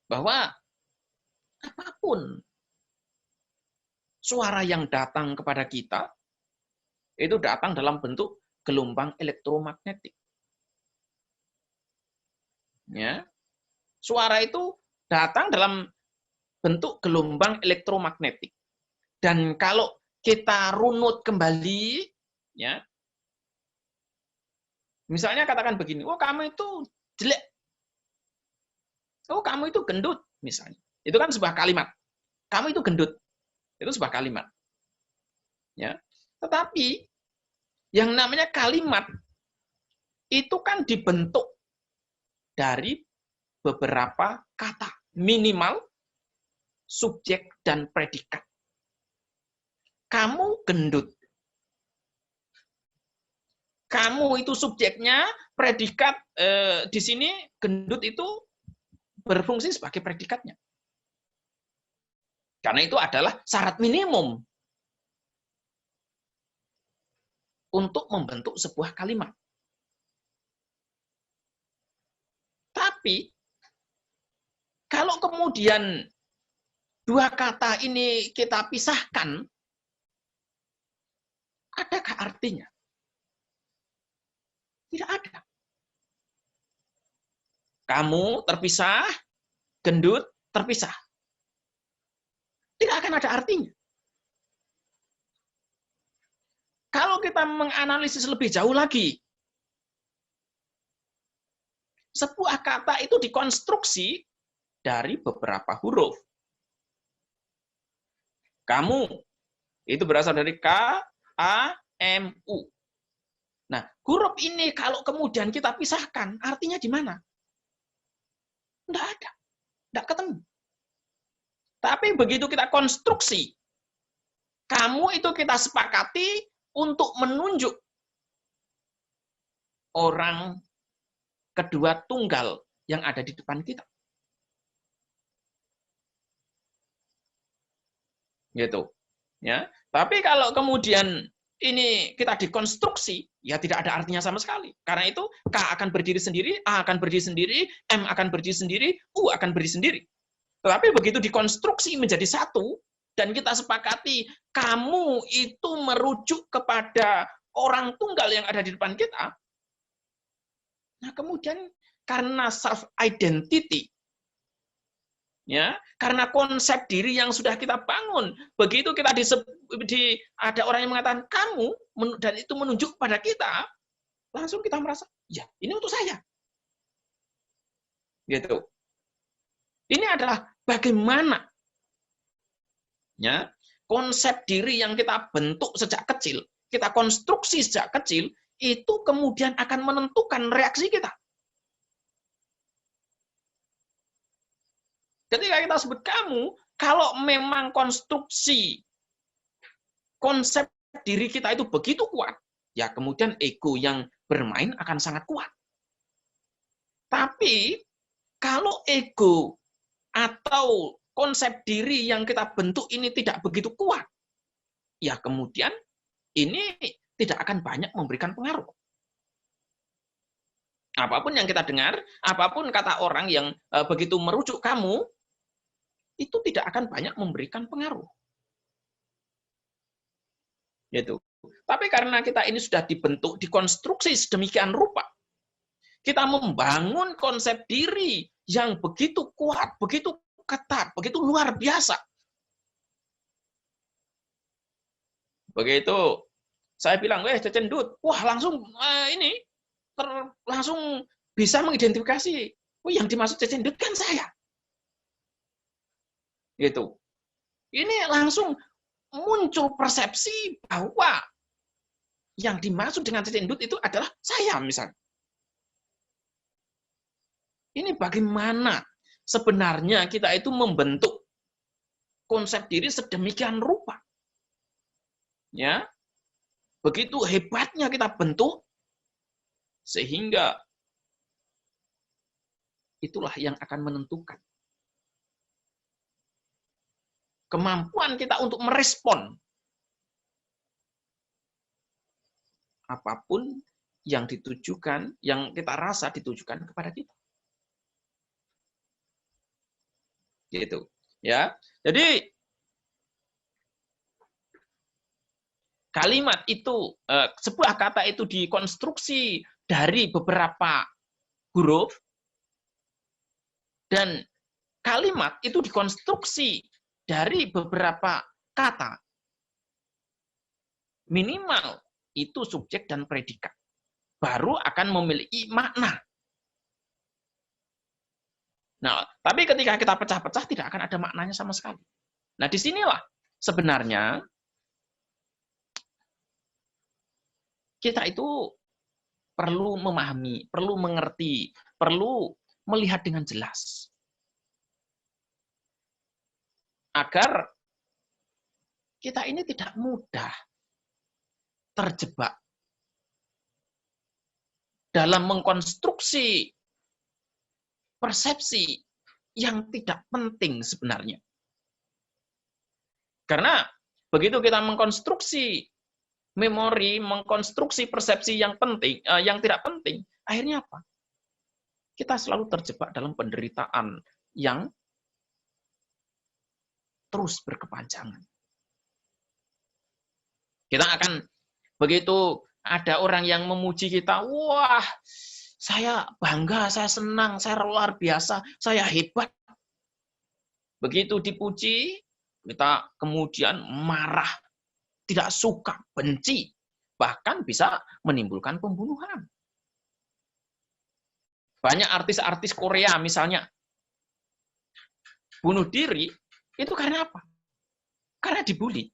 Bahwa apapun suara yang datang kepada kita, itu datang dalam bentuk gelombang elektromagnetik. Ya. Suara itu datang dalam bentuk gelombang elektromagnetik. Dan kalau kita runut kembali, ya, misalnya katakan begini, oh kamu itu jelek, oh kamu itu gendut, misalnya. Itu kan sebuah kalimat. Kamu itu gendut, itu sebuah kalimat. Ya. Tetapi yang namanya kalimat itu kan dibentuk dari beberapa kata, minimal subjek dan predikat. Kamu gendut. Kamu itu subjeknya, predikat di sini gendut itu berfungsi sebagai predikatnya. Karena itu adalah syarat minimum untuk membentuk sebuah kalimat. Tapi kalau kemudian dua kata ini kita pisahkan, adakah artinya? Tidak ada. Kamu terpisah, gendut terpisah. Tidak akan ada artinya. Kalau kita menganalisis lebih jauh lagi, sebuah kata itu dikonstruksi dari beberapa huruf. Kamu itu berasal dari K, A, M, U. Nah, huruf ini kalau kemudian kita pisahkan, artinya di mana? Enggak ada, enggak ketemu. Tapi begitu kita konstruksi, kamu itu kita sepakati untuk menunjuk orang kedua tunggal yang ada di depan kita. Gitu. Ya. Tapi kalau kemudian ini kita dikonstruksi, ya tidak ada artinya sama sekali. Karena itu K akan berdiri sendiri, A akan berdiri sendiri, M akan berdiri sendiri, U akan berdiri sendiri. Tetapi begitu dikonstruksi menjadi satu, dan kita sepakati kamu itu merujuk kepada orang tunggal yang ada di depan kita, nah kemudian karena self identity, ya, karena konsep diri yang sudah kita bangun, begitu kita ada orang yang mengatakan kamu dan itu menunjuk pada kita, langsung kita merasa ya ini untuk saya, gitu. Ini adalah bagaimana, ya, konsep diri yang kita bentuk sejak kecil, kita konstruksi sejak kecil, itu kemudian akan menentukan reaksi kita. Ketika kita sebut kamu, kalau memang konstruksi konsep diri kita itu begitu kuat, ya kemudian ego yang bermain akan sangat kuat. Tapi kalau ego atau konsep diri yang kita bentuk ini tidak begitu kuat, ya kemudian ini tidak akan banyak memberikan pengaruh. Apapun yang kita dengar, apapun kata orang yang begitu merujuk kamu, itu tidak akan banyak memberikan pengaruh. Gitu. Tapi karena kita ini sudah dibentuk, dikonstruksi sedemikian rupa, kita membangun konsep diri yang begitu kuat, begitu ketat, begitu luar biasa. Begitu saya bilang, Cecendut, wah langsung langsung bisa mengidentifikasi, yang dimaksud Cecendut kan saya. Gitu. Ini langsung muncul persepsi bahwa yang dimaksud dengan Cecendut itu adalah saya misalnya. Ini bagaimana sebenarnya kita itu membentuk konsep diri sedemikian rupa. Ya. Begitu hebatnya kita bentuk sehingga itulah yang akan menentukan kemampuan kita untuk merespon apapun yang ditujukan, yang kita rasa ditujukan kepada kita. Gitu. Ya. Jadi kalimat itu, sebuah kata itu dikonstruksi dari beberapa huruf, dan kalimat itu dikonstruksi dari beberapa kata. Minimal itu subjek dan predikat. Baru akan memiliki makna. Nah, tapi ketika kita pecah-pecah tidak akan ada maknanya sama sekali. Nah, disinilah sebenarnya kita itu perlu memahami, perlu mengerti, perlu melihat dengan jelas. Agar kita ini tidak mudah terjebak dalam mengkonstruksi persepsi yang tidak penting sebenarnya. Karena begitu kita mengkonstruksi memori, mengkonstruksi persepsi yang penting, yang tidak penting, akhirnya apa? Kita selalu terjebak dalam penderitaan yang terus berkepanjangan. Kita akan begitu ada orang yang memuji kita, wah, saya bangga, saya senang, saya luar biasa, saya hebat. Begitu dipuji, kita kemudian marah, tidak suka, benci, bahkan bisa menimbulkan pembunuhan. Banyak artis-artis Korea misalnya bunuh diri itu karena apa? Karena dibully.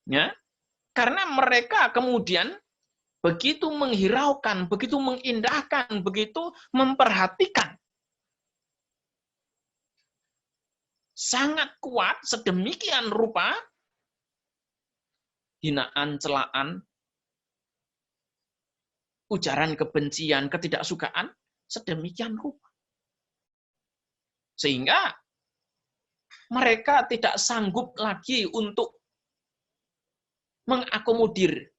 Ya, karena mereka kemudian begitu menghiraukan, begitu mengindahkan, begitu memperhatikan. Sangat kuat sedemikian rupa, hinaan, celaan, ujaran kebencian, ketidaksukaan, sedemikian rupa. Sehingga mereka tidak sanggup lagi untuk mengakomodir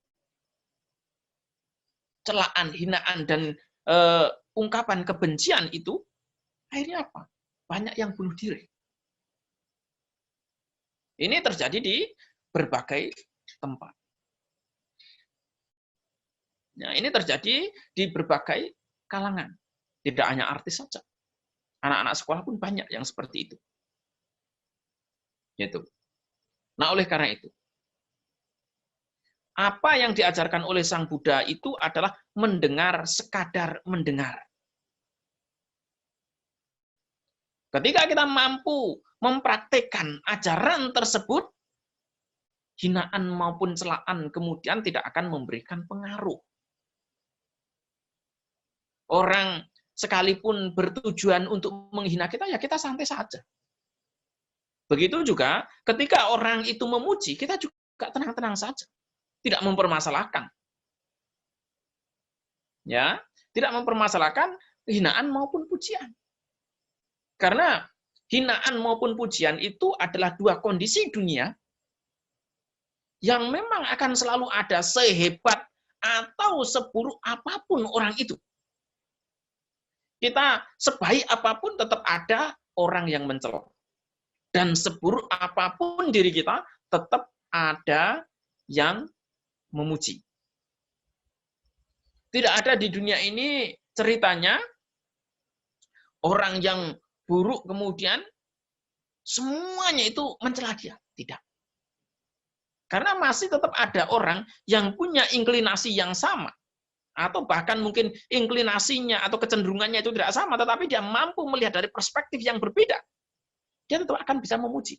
celaan, hinaan, dan ungkapan kebencian itu. Akhirnya apa? Banyak yang bunuh diri. Ini terjadi di berbagai tempat. Nah, ini terjadi di berbagai kalangan. Tidak hanya artis saja. Anak-anak sekolah pun banyak yang seperti itu. Gitu. Nah, oleh karena itu, apa yang diajarkan oleh Sang Buddha itu adalah mendengar, sekadar mendengar. Ketika kita mampu mempraktekkan ajaran tersebut, hinaan maupun celaan kemudian tidak akan memberikan pengaruh. Orang sekalipun bertujuan untuk menghina kita, ya kita santai saja. Begitu juga ketika orang itu memuji, kita juga tenang-tenang saja. Tidak mempermasalahkan. Ya, tidak mempermasalahkan hinaan maupun pujian. Karena hinaan maupun pujian itu adalah dua kondisi dunia yang memang akan selalu ada sehebat atau seburuk apapun orang itu. Kita sebaik apapun tetap ada orang yang mencela. Dan seburuk apapun diri kita tetap ada yang memuji. Tidak ada di dunia ini ceritanya orang yang buruk kemudian semuanya itu mencela dia. Tidak. Karena masih tetap ada orang yang punya inklinasi yang sama. Atau bahkan mungkin inklinasinya atau kecenderungannya itu tidak sama, tetapi dia mampu melihat dari perspektif yang berbeda. Dia tetap akan bisa memuji.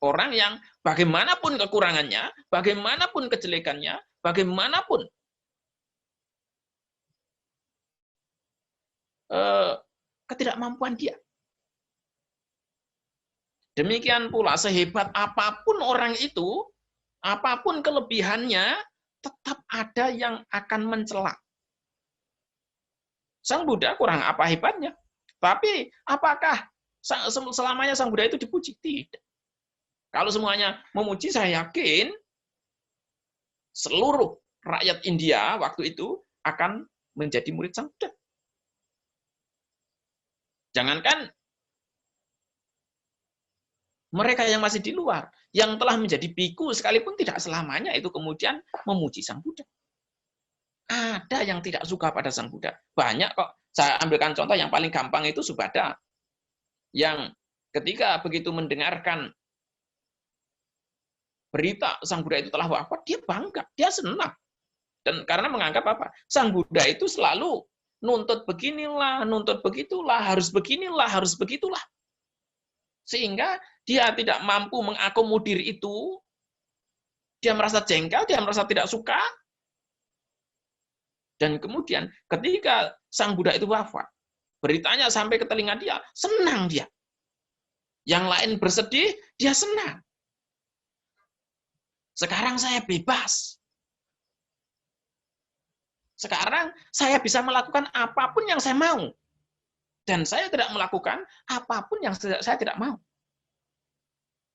Orang yang bagaimanapun kekurangannya, bagaimanapun kejelekannya, bagaimanapun ketidakmampuan dia. Demikian pula sehebat apapun orang itu, apapun kelebihannya, tetap ada yang akan mencela. Sang Buddha kurang apa hebatnya. Tapi apakah selamanya Sang Buddha itu dipuji? Tidak. Kalau semuanya memuji, saya yakin seluruh rakyat India waktu itu akan menjadi murid Sang Buddha. Jangankan mereka yang masih di luar, yang telah menjadi biku sekalipun tidak selamanya itu kemudian memuji Sang Buddha. Ada yang tidak suka pada Sang Buddha. Banyak kok. Saya ambilkan contoh yang paling gampang itu Subhadda. Yang ketika begitu mendengarkan berita Sang Buddha itu telah wafat, dia bangga, dia senang. Dan karena menganggap apa? Sang Buddha itu selalu nuntut beginilah, nuntut begitulah, harus beginilah, harus begitulah. Sehingga dia tidak mampu mengakomodir itu, dia merasa jengkel, dia merasa tidak suka, dan kemudian ketika Sang Buddha itu wafat, beritanya sampai ke telinga dia, senang dia. Yang lain bersedih, dia senang. Sekarang saya bebas. Sekarang saya bisa melakukan apapun yang saya mau. Dan saya tidak melakukan apapun yang saya tidak mau.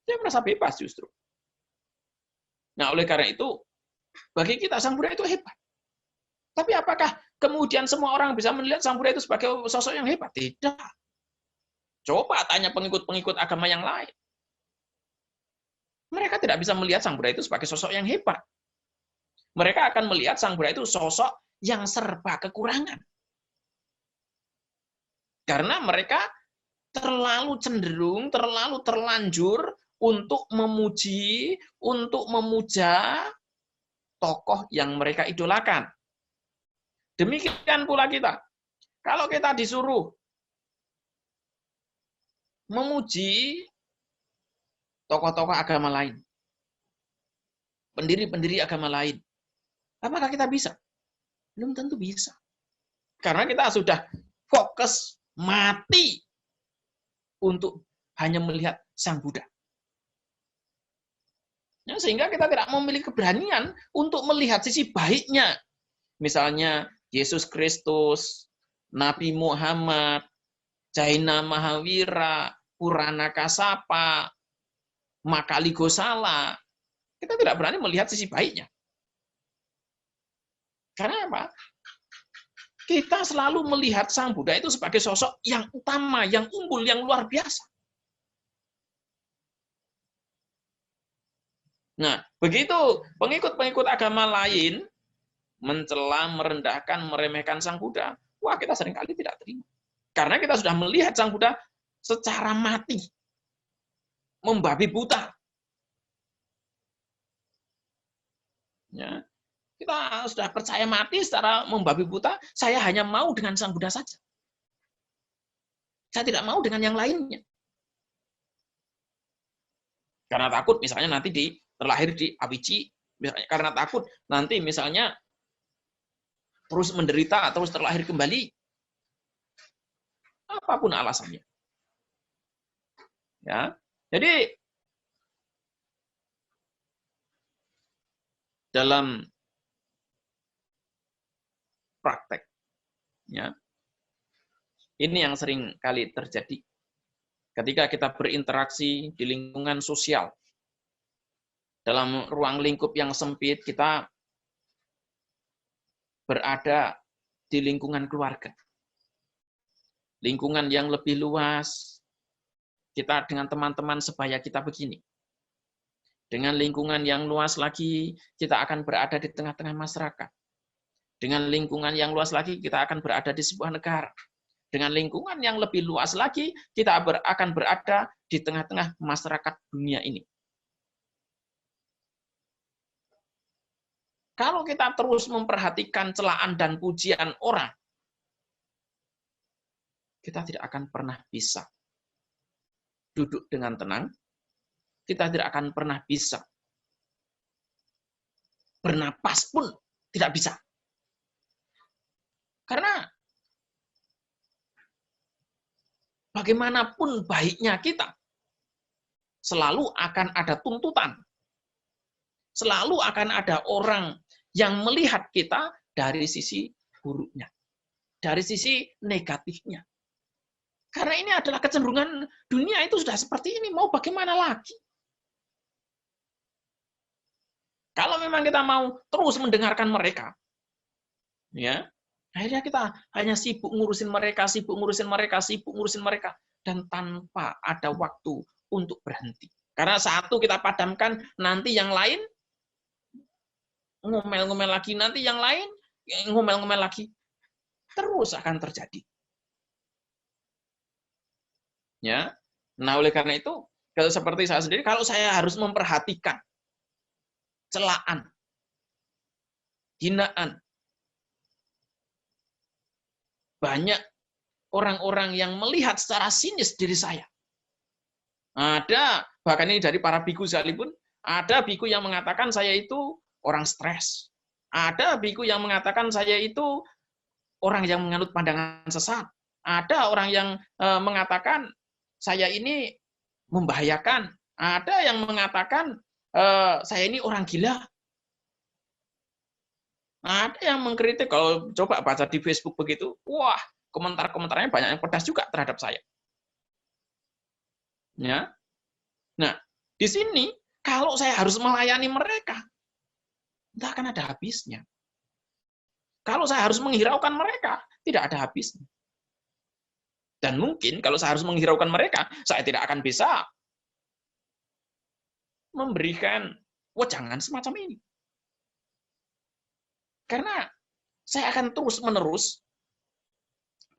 Dia merasa bebas justru. Nah, oleh karena itu, bagi kita Sang Buddha itu hebat. Tapi apakah kemudian semua orang bisa melihat Sang Buddha itu sebagai sosok yang hebat? Tidak. Coba tanya pengikut-pengikut agama yang lain. Mereka tidak bisa melihat Sang Buddha itu sebagai sosok yang hebat. Mereka akan melihat Sang Buddha itu sosok yang serba kekurangan. Karena mereka terlalu cenderung, terlalu terlanjur untuk memuji, untuk memuja tokoh yang mereka idolakan. Demikian pula kita. Kalau kita disuruh memuji tokoh-tokoh agama lain, pendiri-pendiri agama lain. Apakah kita bisa? Belum tentu bisa. Karena kita sudah fokus mati untuk hanya melihat Sang Buddha. Ya, sehingga kita tidak memiliki keberanian untuk melihat sisi baiknya. Misalnya Yesus Kristus, Nabi Muhammad, Jaina Mahawira, Purana Kasapa, Makali Gosala. Kita tidak berani melihat sisi baiknya. Karena apa? Kita selalu melihat Sang Buddha itu sebagai sosok yang utama, yang unggul, yang luar biasa. Nah, begitu pengikut-pengikut agama lain mencela, merendahkan, meremehkan Sang Buddha, wah kita seringkali tidak terima. Karena kita sudah melihat Sang Buddha secara mati, membabi buta. Ya, kita sudah percaya mati secara membabi buta, saya hanya mau dengan Sang Buddha saja. Saya tidak mau dengan yang lainnya. Karena takut misalnya nanti terlahir di Awici, karena takut nanti misalnya terus menderita, terus terlahir kembali. Apapun alasannya. Ya. Jadi dalam praktek, ya, ini yang sering kali terjadi. Ketika kita berinteraksi di lingkungan sosial, dalam ruang lingkup yang sempit, kita berada di lingkungan keluarga. Lingkungan yang lebih luas, kita dengan teman-teman sebaya kita begini. Dengan lingkungan yang luas lagi, kita akan berada di tengah-tengah masyarakat. Dengan lingkungan yang luas lagi, kita akan berada di sebuah negara. Dengan lingkungan yang lebih luas lagi, kita akan berada di tengah-tengah masyarakat dunia ini. Kalau kita terus memperhatikan celaan dan pujian orang, kita tidak akan pernah bisa duduk dengan tenang, kita tidak akan pernah bisa bernapas pun tidak bisa. Karena bagaimanapun baiknya kita, selalu akan ada tuntutan. Selalu akan ada orang yang melihat kita dari sisi buruknya, dari sisi negatifnya. Karena ini adalah kecenderungan dunia itu sudah seperti ini, mau bagaimana lagi? Kalau memang kita mau terus mendengarkan mereka, ya, akhirnya kita hanya sibuk ngurusin mereka, sibuk ngurusin mereka, sibuk ngurusin mereka, dan tanpa ada waktu untuk berhenti. Karena satu kita padamkan, nanti yang lain ngomel-ngomel lagi, nanti yang lain ngomel-ngomel lagi. Terus akan terjadi. Ya. Nah, oleh karena itu, seperti saya sendiri, kalau saya harus memperhatikan celaan, hinaan, banyak orang-orang yang melihat secara sinis diri saya. Ada, bahkan ini dari para biku sekalipun, ada biku yang mengatakan saya itu orang stres. Ada biku yang mengatakan saya itu orang yang menganut pandangan sesat. Ada orang yang mengatakan saya ini membahayakan. Ada yang mengatakan saya ini orang gila. Ada yang mengkritik, kalau coba baca di Facebook begitu, wah, komentar-komentarnya banyak yang pedas juga terhadap saya. Ya. Nah, di sini kalau saya harus melayani mereka, tidak akan ada habisnya. Kalau saya harus menghiraukan mereka, tidak ada habisnya. Dan mungkin kalau saya harus menghiraukan mereka, saya tidak akan bisa memberikan wejangan semacam ini. Karena saya akan terus-menerus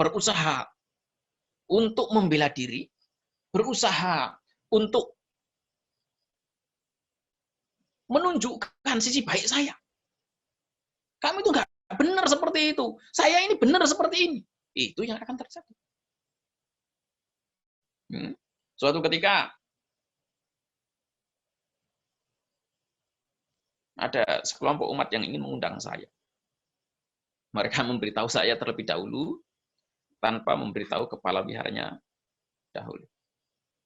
berusaha untuk membela diri, berusaha untuk menunjukkan sisi baik saya. Kamu itu nggak benar seperti itu. Saya ini benar seperti ini. Itu yang akan terjadi. Suatu ketika ada sekelompok umat yang ingin mengundang saya. Mereka memberitahu saya terlebih dahulu, tanpa memberitahu kepala wiharanya dahulu.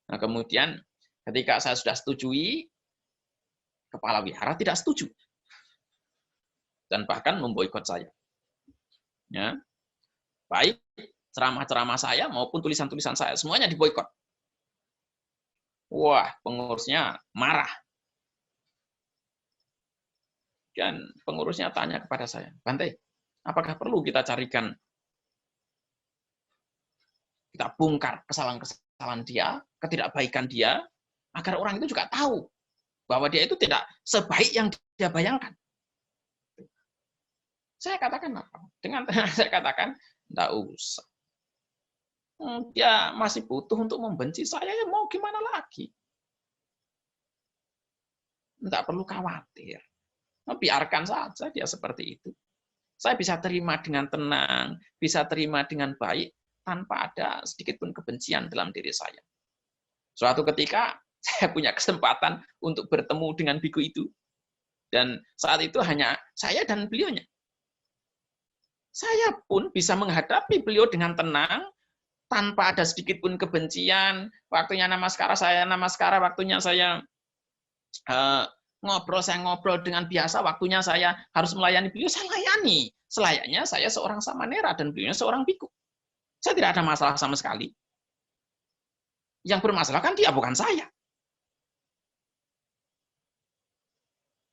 Nah, kemudian ketika saya sudah setujui, kepala wihara tidak setuju. Dan bahkan memboikot saya. Ya. Baik ceramah-ceramah saya maupun tulisan-tulisan saya, semuanya diboikot. Wah, pengurusnya marah. Dan pengurusnya tanya kepada saya, Bante, apakah perlu kita carikan, kita bongkar kesalahan-kesalahan dia, ketidakbaikan dia, agar orang itu juga tahu bahwa dia itu tidak sebaik yang dia bayangkan. Saya katakan apa? Dengan saya katakan, tidak usah. Dia masih butuh untuk membenci saya, ya mau gimana lagi? Tidak perlu khawatir. Biarkan saja dia seperti itu. Saya bisa terima dengan tenang, bisa terima dengan baik, tanpa ada sedikit pun kebencian dalam diri saya. Suatu ketika, saya punya kesempatan untuk bertemu dengan biku itu. Dan saat itu hanya saya dan beliaunya. Saya pun bisa menghadapi beliau dengan tenang, tanpa ada sedikit pun kebencian. Waktunya namaskara, saya namaskara, waktunya saya saya ngobrol dengan biasa, waktunya saya harus melayani beliau, saya layani. Selayaknya saya seorang samanera dan beliau seorang biku. Saya tidak ada masalah sama sekali. Yang bermasalah kan dia, bukan saya.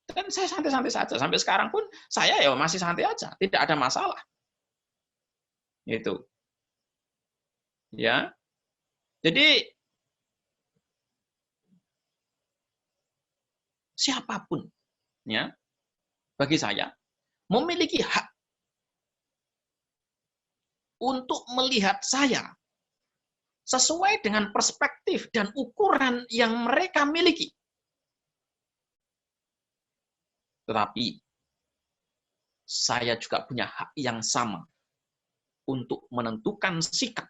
Dan saya santai-santai saja. Sampai sekarang pun saya ya masih santai aja, tidak ada masalah. Itu. Ya. Jadi siapapun ya, bagi saya memiliki hak untuk melihat saya sesuai dengan perspektif dan ukuran yang mereka miliki. Tetapi saya juga punya hak yang sama untuk menentukan sikap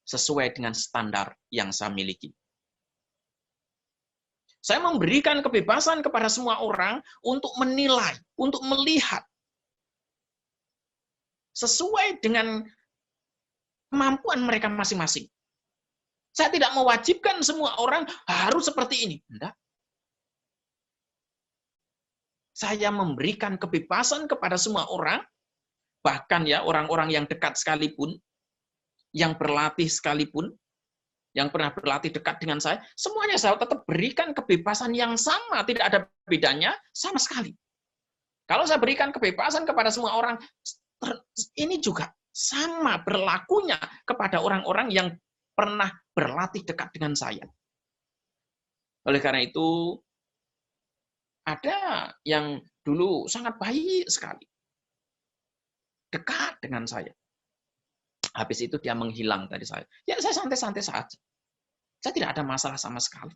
sesuai dengan standar yang saya miliki. Saya memberikan kebebasan kepada semua orang untuk menilai, untuk melihat sesuai dengan kemampuan mereka masing-masing. Saya tidak mewajibkan semua orang harus seperti ini. Tidak. Saya memberikan kebebasan kepada semua orang, bahkan ya orang-orang yang dekat sekalipun, yang berlatih sekalipun, yang pernah berlatih dekat dengan saya, semuanya saya tetap berikan kebebasan yang sama, tidak ada bedanya sama sekali. Kalau saya berikan kebebasan kepada semua orang, ini juga sama berlakunya kepada orang-orang yang pernah berlatih dekat dengan saya. Oleh karena itu, ada yang dulu sangat baik sekali, dekat dengan saya. Habis itu dia menghilang dari saya. Ya saya santai-santai saja. Saya tidak ada masalah sama sekali.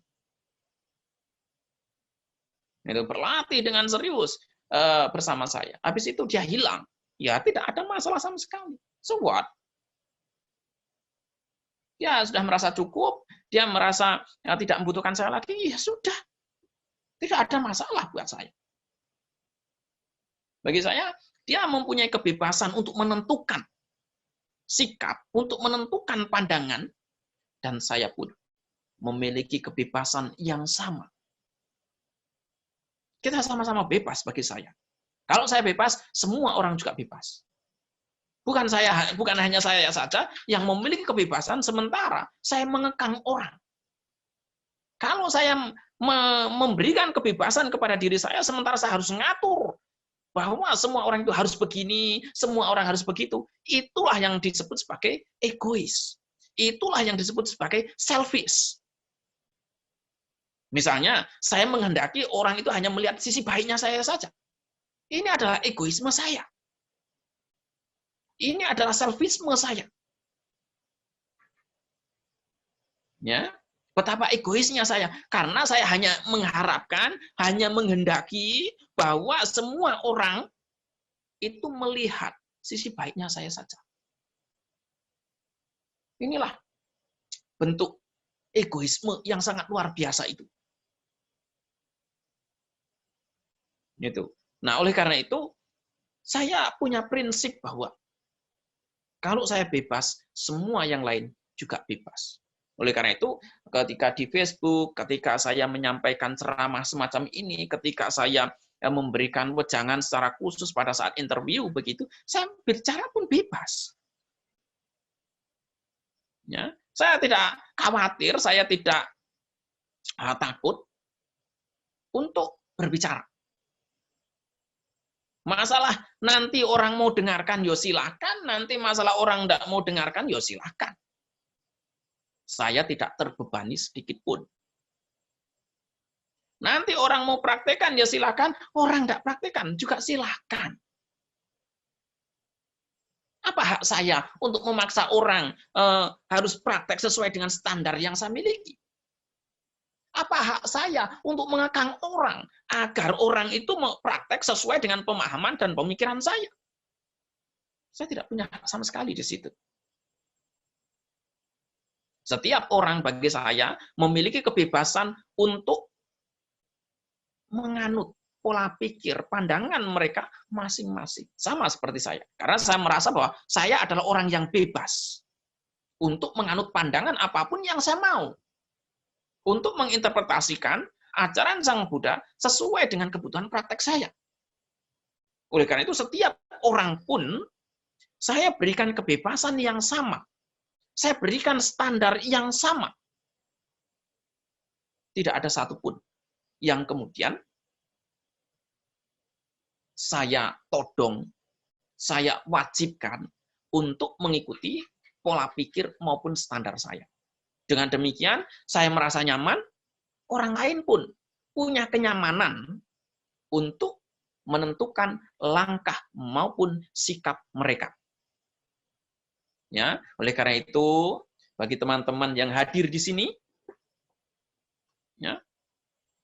Itu berlatih dengan serius bersama saya. Habis itu dia hilang. Ya tidak ada masalah sama sekali. So what? Dia sudah merasa cukup, dia merasa ya, tidak membutuhkan saya lagi, ya sudah. Tidak ada masalah buat saya. Bagi saya, dia mempunyai kebebasan untuk menentukan sikap, untuk menentukan pandangan, dan saya pun memiliki kebebasan yang sama. Kita sama-sama bebas bagi saya. Kalau saya bebas, semua orang juga bebas. Bukan hanya saya saja yang memiliki kebebasan, sementara saya mengekang orang. Kalau saya memberikan kebebasan kepada diri saya, sementara saya harus ngatur bahwa semua orang itu harus begini, semua orang harus begitu, itulah yang disebut sebagai egois. Itulah yang disebut sebagai selfish. Misalnya, saya menghendaki orang itu hanya melihat sisi baiknya saya saja. Ini adalah egoisme saya. Ini adalah selfisme saya. Ya, betapa egoisnya saya. Karena saya hanya mengharapkan, hanya menghendaki bahwa semua orang itu melihat sisi baiknya saya saja. Inilah bentuk egoisme yang sangat luar biasa itu. Gitu. Nah, oleh karena itu, saya punya prinsip bahwa kalau saya bebas, semua yang lain juga bebas. Oleh karena itu, ketika di Facebook, ketika saya menyampaikan ceramah semacam ini, ketika saya memberikan wejangan secara khusus pada saat interview, begitu, saya bicara pun bebas. Ya, saya tidak khawatir, saya tidak takut untuk berbicara. Masalah nanti orang mau dengarkan, ya silakan. Nanti masalah orang tidak mau dengarkan, ya silakan. Saya tidak terbebani sedikit pun. Nanti orang mau praktekkan, ya silakan. Orang tidak praktekkan, juga silakan. Apa hak saya untuk memaksa orang harus praktek sesuai dengan standar yang saya miliki? Apa hak saya untuk mengekang orang agar orang itu praktek sesuai dengan pemahaman dan pemikiran saya? Saya tidak punya hak sama sekali di situ. Setiap orang bagi saya memiliki kebebasan untuk menganut pola pikir, pandangan mereka masing-masing. Sama seperti saya. Karena saya merasa bahwa saya adalah orang yang bebas untuk menganut pandangan apapun yang saya mau. Untuk menginterpretasikan ajaran Sang Buddha sesuai dengan kebutuhan praktek saya. Oleh karena itu, setiap orang pun saya berikan kebebasan yang sama. Saya berikan standar yang sama. Tidak ada satupun yang kemudian saya todong, saya wajibkan untuk mengikuti pola pikir maupun standar saya. Dengan demikian, saya merasa nyaman, orang lain pun punya kenyamanan untuk menentukan langkah maupun sikap mereka. Ya, oleh karena itu, bagi teman-teman yang hadir di sini, ya,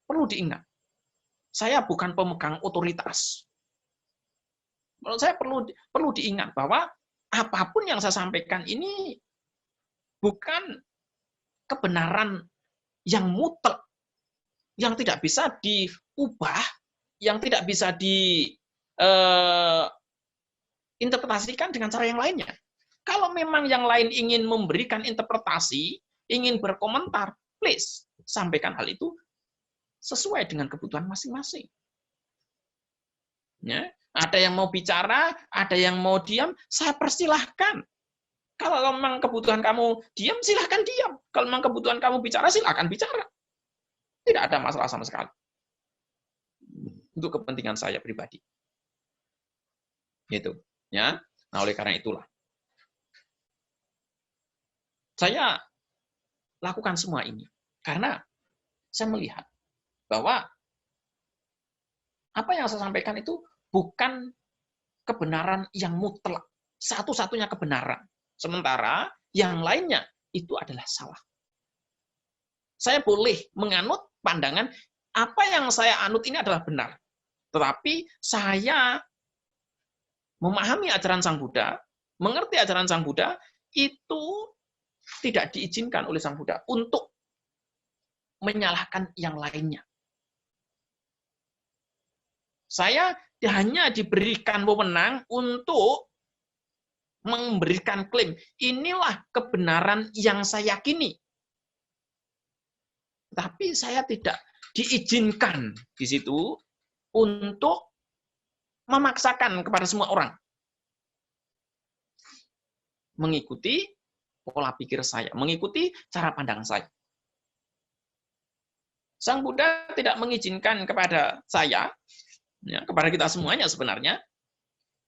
perlu diingat, saya bukan pemegang otoritas. Menurut saya perlu diingat bahwa apapun yang saya sampaikan ini bukan kebenaran yang mutlak, yang tidak bisa diubah, yang tidak bisa diinterpretasikan dengan cara yang lainnya. Kalau memang yang lain ingin memberikan interpretasi, ingin berkomentar, please sampaikan hal itu sesuai dengan kebutuhan masing-masing. Ya, ada yang mau bicara, ada yang mau diam, saya persilahkan. Kalau memang kebutuhan kamu diam, silahkan diam. Kalau memang kebutuhan kamu bicara, silahkan bicara. Tidak ada masalah sama sekali. Untuk kepentingan saya pribadi. Gitu. Ya. Nah, oleh karena itulah. Saya lakukan semua ini. Karena saya melihat bahwa apa yang saya sampaikan itu bukan kebenaran yang mutlak. Satu-satunya kebenaran. Sementara yang lainnya itu adalah salah. Saya boleh menganut pandangan apa yang saya anut ini adalah benar. Tetapi saya memahami ajaran Sang Buddha, mengerti ajaran Sang Buddha, itu tidak diizinkan oleh Sang Buddha untuk menyalahkan yang lainnya. Saya hanya diberikan wewenang untuk memberikan klaim, inilah kebenaran yang saya yakini. Tapi saya tidak diizinkan di situ untuk memaksakan kepada semua orang mengikuti pola pikir saya, mengikuti cara pandang saya. Sang Buddha tidak mengizinkan kepada saya, ya, kepada kita semuanya sebenarnya,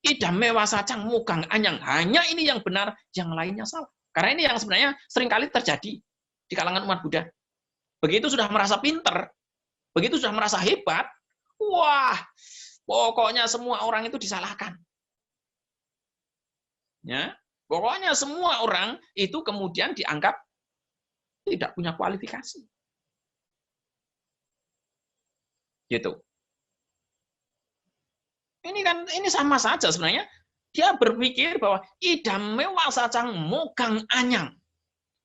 idam mewah sacang mugang anyang, hanya ini yang benar, yang lainnya salah. Karena ini yang sebenarnya seringkali terjadi di kalangan umat Buddha. Begitu sudah merasa pinter, begitu sudah merasa hebat, wah, pokoknya semua orang itu disalahkan. Ya, pokoknya semua orang itu kemudian dianggap tidak punya kualifikasi. Gitu. Ini sama saja sebenarnya. Dia berpikir bahwa idam mewah sacang mogang anyang.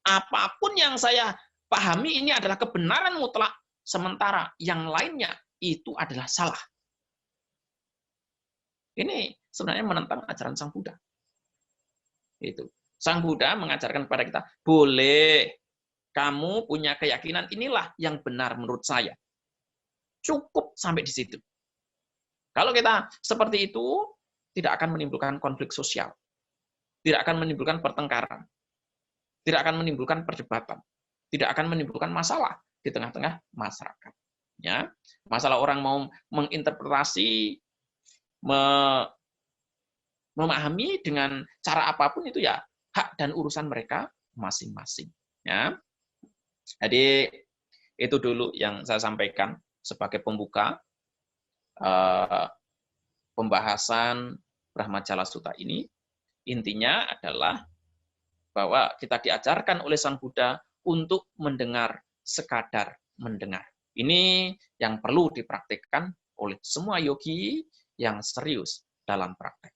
Apapun yang saya pahami ini adalah kebenaran mutlak, sementara yang lainnya itu adalah salah. Ini sebenarnya menentang ajaran Sang Buddha. Itu. Sang Buddha mengajarkan kepada kita, boleh kamu punya keyakinan inilah yang benar menurut saya. Cukup sampai di situ. Kalau kita seperti itu, tidak akan menimbulkan konflik sosial. Tidak akan menimbulkan pertengkaran. Tidak akan menimbulkan perdebatan. Tidak akan menimbulkan masalah di tengah-tengah masyarakat. Ya, masalah orang mau menginterpretasi, memahami dengan cara apapun itu ya hak dan urusan mereka masing-masing. Ya, jadi itu dulu yang saya sampaikan sebagai pembuka pembahasan Brahmajala Sutta ini. Intinya adalah bahwa kita diajarkan oleh Sang Buddha untuk mendengar sekadar mendengar. Ini yang perlu dipraktikkan oleh semua yogi yang serius dalam praktek.